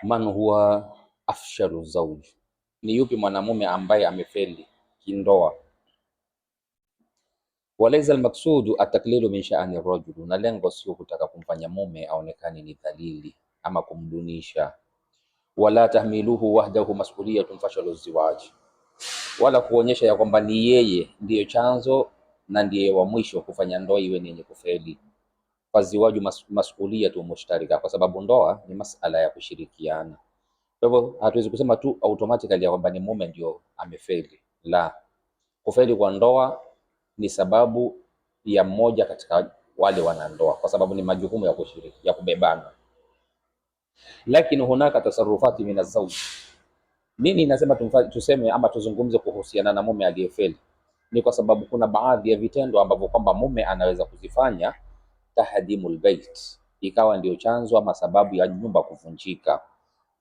Man huwa afshalu zawj, ni yupi mwanamume ambaye amefeli kindoa. Walaysa almaksudu ataklilu min sha'ani rajul, na lengo sio kutaka kumfanya mume aonekane ni dhalili ama kumdunisha. Wala tahmiluhu wahdahu mas'uliyatun fashalu ziwaj, wala kuonyesha ya kwamba ni yeye ndiyo chanzo na ndiye wa mwisho kufanya ndoa iwe ni yenye kufeli. Faziwaju mas'uliyatu mushtarika, kwa sababu ndoa ni masala ya kushirikiana. Kwa hivyo hatuwezi kusema tu automatically ya kwamba ni mume ndio amefeli. La, kufeli kwa ndoa ni sababu ya mmoja katika wale wanandoa, kwa sababu ni majukumu ya kushiriki, ya kubebana. Lakini hunaka tasarufati min azwaj. Nini inasema tuseme ama tuzungumze kuhusiana na mume aliyefeli? Ni kwa sababu kuna baadhi ya vitendo ambavyo kwamba mume anaweza kuzifanya tahdimul bait, ikawa ndio chanzo ama sababu ya nyumba kuvunjika.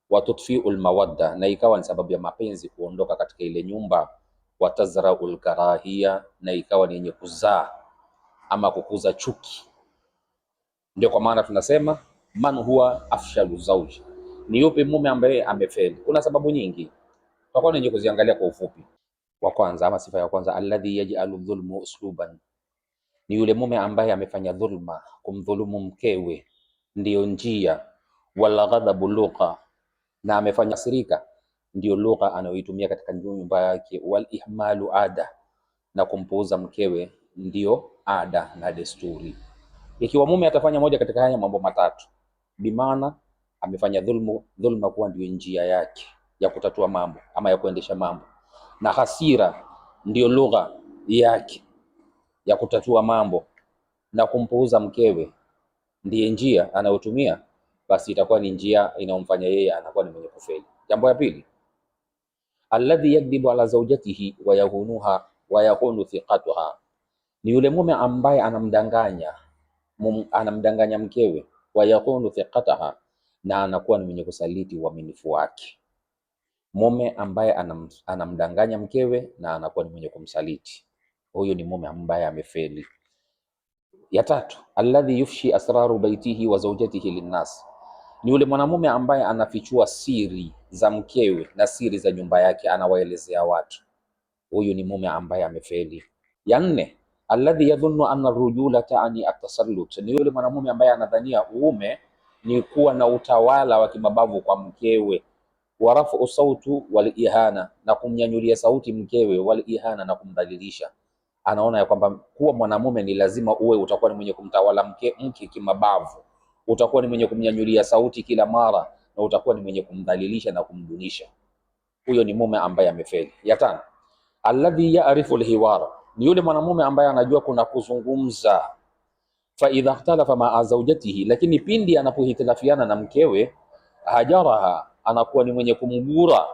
Wa tutfiul mawadda, na ikawa ni sababu ya mapenzi kuondoka katika ile nyumba. Wa tazraul karahia, na ikawa ni yenye kuzaa ama kukuza chuki. Ndio kwa maana tunasema man huwa afshalu zawj, ni yupi mume ambaye amefeli. Kuna sababu nyingi, tutakuwa ni kuziangalia kwa ufupi. Wa kwanza ama sifa ya kwanza, alladhi yaj'alu dhulmu usluban, ni yule mume ambaye amefanya dhulma, kumdhulumu mkewe ndiyo njia. Wala ghadhabu lugha, na amefanya sirika ndio lugha anayoitumia katika nyumba yake. Wal ihmalu ada, na kumpuuza mkewe ndio ada na desturi. Ikiwa mume atafanya moja katika haya mambo matatu, bimaana amefanya dhulma kuwa ndio njia yake ya kutatua mambo ama ya kuendesha mambo, na hasira ndio lugha yake ya kutatua mambo, na kumpuuza mkewe ndiye njia anayotumia, basi itakuwa ni njia inayomfanya yeye anakuwa ni mwenye kufeli. Jambo la pili, alladhi yakdhibu ala zawjatihi wa yahunuha wa yakunu thiqatuha, ni yule mume ambaye anamdanganya mkewe, wa yakunu thiqataha, na anakuwa ni mwenye kusaliti uaminifu wake. Mume ambaye anamdanganya mkewe na anakuwa ni mwenye kumsaliti, huyo ni mume ambaye amefeli. Ya tatu, alladhi yufshi asraru baitihi wa zawjatihi linnas, ni yule mwanamume ambaye anafichua siri za mkewe na siri za nyumba yake, anawaelezea watu. Huyu ni mume ambaye amefeli. Ya nne, alladhi yadhunnu anna rujula ta'ani at-tasallut, ni yule mwanamume ambaye anadhania uume ni kuwa na utawala wa kimabavu kwa mkewe. Wa rafu sautu wal ihana, na kumnyanyulia sauti mkewe. Wal ihana, na kumdhalilisha. Anaona ya kwamba kuwa mwanamume ni lazima uwe utakuwa ni mwenye kumtawala mke kimabavu, utakuwa ni mwenye kumnyanyulia sauti kila mara, na utakuwa ni mwenye kumdhalilisha na kumdunisha. Huyo ni mume ambaye amefeli. Ya tano, alladhi ya'rifu alhiwara, ni yule mwanamume ambaye anajua kuna kuzungumza. Fa idha ikhtalafa ma'a zawjatihi, lakini pindi anapohitilafiana na mkewe, hajaraha, anakuwa ni mwenye kumgura.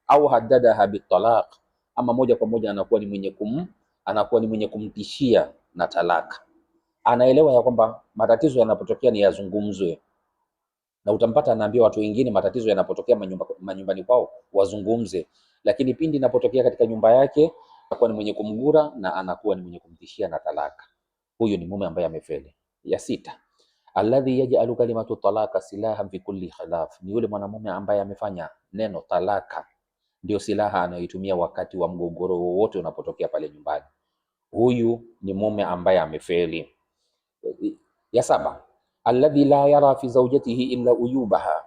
Au haddadaha bitalaq, ama moja kwa moja anakuwa ni mwenye kumtishia na talaka. Anaelewa ya kwamba matatizo yanapotokea ni yazungumzwe, na utampata anaambia watu wengine matatizo yanapotokea manyumbani kwao wazungumze, lakini pindi inapotokea katika nyumba yake anakuwa ni mwenye kumgura na anakuwa ni mwenye kumtishia na talaka. Huyu ni mume ambaye amefeli. Ya sita, alladhi yaj'alu kalimatu talaka silaha fi kulli khilaf, ni yule mwanamume ambaye amefanya neno talaka ndio silaha anayoitumia wakati wa mgogoro wowote unapotokea pale nyumbani. Huyu ni mume ambaye amefeli. Ya saba, alladhi la yara fi zawjatihi illa uyubaha,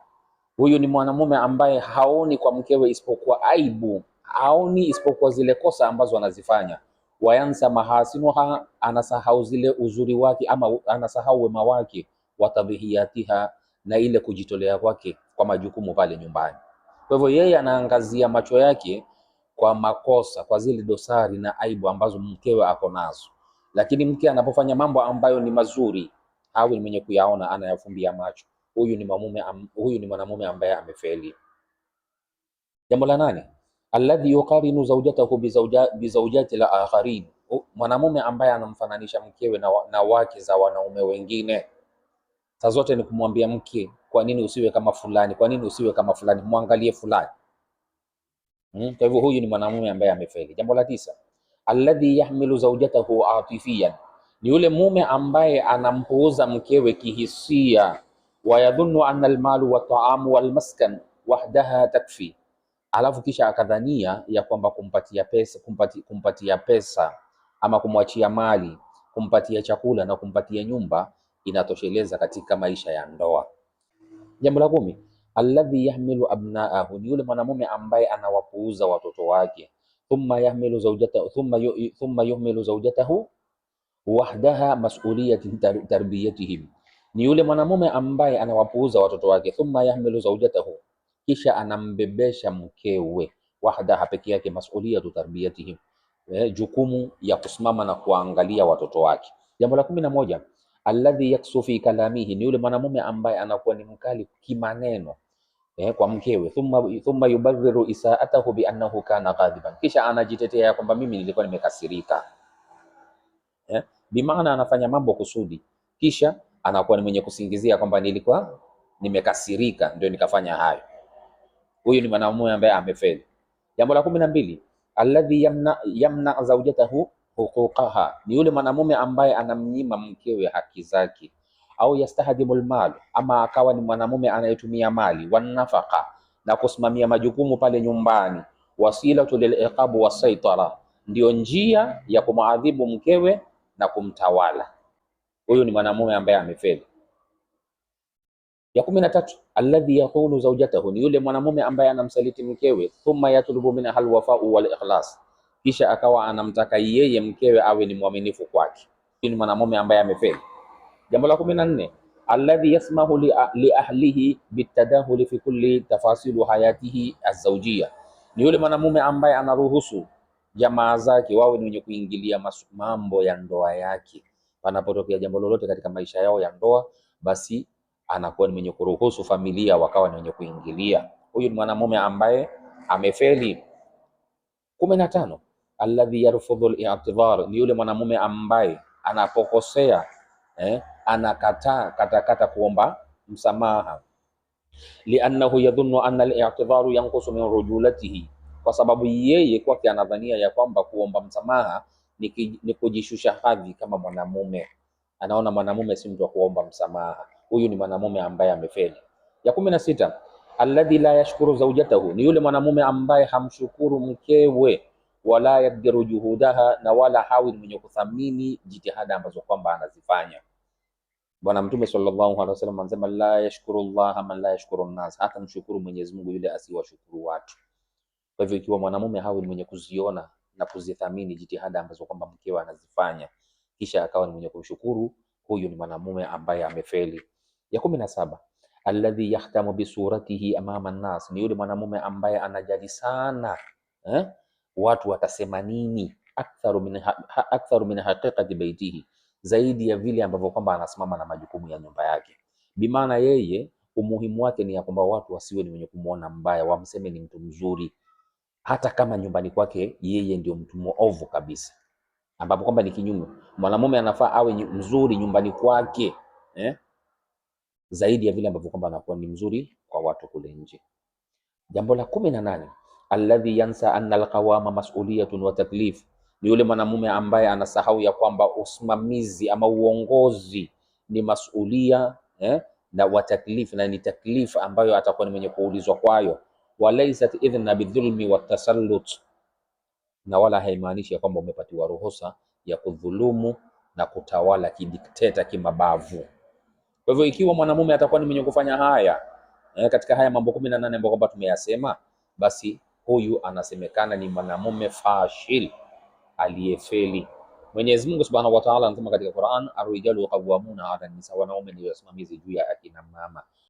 huyu ni mwanamume ambaye haoni kwa mkewe isipokuwa aibu, haoni isipokuwa zile kosa ambazo anazifanya. Wayansa mahasinuha, anasahau zile uzuri wake ama anasahau wema wake. Watadhihiyatiha, na ile kujitolea kwake kwa majukumu pale nyumbani. Kwa hivyo yeye anaangazia macho yake kwa makosa, kwa zile dosari na aibu ambazo mkewe ako nazo, lakini mke anapofanya mambo ambayo ni mazuri au ni mwenye kuyaona anayafumbia macho. Huyu ni mwanamume ambaye amefeli. Jambo la nane, alladhi yuqarinu zawjatahu bi zawjati la akharin, mwanamume ambaye anamfananisha mkewe na wake za wanaume wengine. Saa zote ni kumwambia mke, kwa nini usiwe kama fulani, kwa nini usiwe kama fulani, muangalie fulani. Kwa hivyo huyu ni mwanamume ambaye amefeli. Jambo la tisa, alladhi yahmilu zawjatahu atifiyan, ni yule mume ambaye anampuuza mkewe kihisia. Wayadhunnu anna almalu wataamu walmaskan wahdaha takfi, alafu kisha akadhania ya kwamba kumpatia pesa ama kumwachia mali, kumpatia chakula na kumpatia nyumba inatosheleza katika maisha ya ndoa. Jambo la 10, alladhi yahmilu abnaahu, ni yule mwanamume ambaye anawapuuza watoto wake. Thumma yuhmilu zawjatahu wahdaha mas'uliyati tarbiyatihim, ni yule mwanamume ambaye anawapuuza watoto wake. Thumma yahmilu zawjatahu, kisha anambebesha mkewe. Wahdaha, peke yake. Mas'uliyatu tarbiyatihim, jukumu ya kusimama na kuangalia watoto wake. Jambo la 11, alladhi yaksu fi kalamihi, ni yule mwanamume ambaye anakuwa ni mkali kimaneno kwa mkewe. Thumma yubarriru isaatahu bi annahu kana ghadiban, kisha anajitetea kwamba mimi nilikuwa nimekasirika. Bimaana anafanya mambo kusudi, kisha anakuwa ni mwenye kusingizia kwamba nilikuwa nimekasirika ndio nikafanya hayo. Huyu ni mwanamume ambaye amefeli. Jambo la 12, alladhi yamna zawjatahu huquqaha, ni yule mwanamume ambaye anamnyima mkewe haki zake. Au yastahdimu almal, ama akawa ni mwanamume anayetumia mali, wanafaqa, na kusimamia majukumu pale nyumbani. Wasilatu liliqab wasaitara, ndio njia ya kumaadhibu mkewe na kumtawala. Huyu ni mwanamume ambaye amefeli. Ya 13, alladhi yaqulu zawjatahu, ni yule mwanamume ambaye anamsaliti mkewe. Thumma yatlubu minha alwafa'u wal ikhlas, kisha akawa anamtaka yeye mkewe awe ni mwaminifu kwake. Huyu ni mwanamume ambaye amefeli. Jambo la 14, alladhi yasmahu li ahlihi bitadahuli fi kulli tafasilu hayatihi azawjiyya, ni yule mwanamume ambaye anaruhusu jamaa zake wawe ni wenye kuingilia mambo ya ndoa yake. Panapotokea jambo lolote katika maisha yao ya ndoa, basi anakuwa ni mwenye kuruhusu familia wakawa ni wenye kuingilia. Huyu ni mwanamume ambaye amefeli. 15, alladhi yarfudhu al-i'tidhar, ni yule mwanamume ambaye anapokosea anakataa kuomba msamaha. Liannahu yadhunnu anna al-i'tidharu yanqusu min rujulatihi, kwa sababu yeye kwake anadhania ya kwamba kuomba msamaha ni kujishusha hadhi kama mwanamume. Anaona mwanamume si mtu wa kuomba msamaha. Huyu ni mwanamume ambaye amefeli. Ya 16, alladhi la yashkuru zawjatahu, ni yule mwanamume ambaye hamshukuru mkewe, wala yaqdiru juhudaha, na wala hawi mwenye kuthamini jitihada ambazo kwamba anazifanya. Bwana Mtume sallallahu alaihi wasallam anasema la yashkuru Allah man la yashkuru an-nas, hata mshukuru Mwenyezi Mungu yule asiwashukuru watu. Kwa hivyo ikiwa mwanamume hawi mwenye kuziona na kuzithamini jitihada ambazo kwamba mkewe anazifanya, kisha akawa ni mwenye kumshukuru, huyu ni mwanamume ambaye amefeli. Ya 17, alladhi yahtamu bi suratihi amama an-nas, ni yule mwanamume ambaye anajali sana watu watasema nini, aktharu min haqiqati baitihi, zaidi ya vile ambavyo kwamba anasimama na majukumu ya nyumba yake. Bimaana yeye umuhimu wake ni ya kwamba watu wasiwe ni wenye kumuona mbaya, wamseme ni mtu mzuri, hata kama nyumbani kwake yeye ndio mtu muovu kabisa, ambapo kwamba ni kinyume. Mwanamume anafaa awe mzuri nyumbani kwake zaidi ya vile ambavyo kwamba anakuwa ni mzuri kwa watu kule nje. Jambo la 18, alladhi yansa anna alqawama mas'uliyatun wa taklif, ni yule mwanamume ambaye anasahau ya kwamba usimamizi ama uongozi ni masulia na wa taklif, na ni taklif ambayo atakuwa ni mwenye kuulizwa kwayo. Walaysat idhna bidhulmi wa tasallut, na wala haimaanishi ya kwamba umepatiwa ruhusa ya kudhulumu na kutawala kidikteta kimabavu. Kwa hivyo ikiwa mwanamume atakuwa ni mwenye kufanya haya katika haya mambo 18 ambayo kwamba tumeyasema, basi huyu anasemekana ni mwanamume fashil aliyefeli. Mwenyezi Mungu Subhanahu wa Ta'ala anasema katika Qur'an, ar-rijalu qawwamuna 'ala an-nisa, wanaume ndio wasimamizi juu ya akina mama.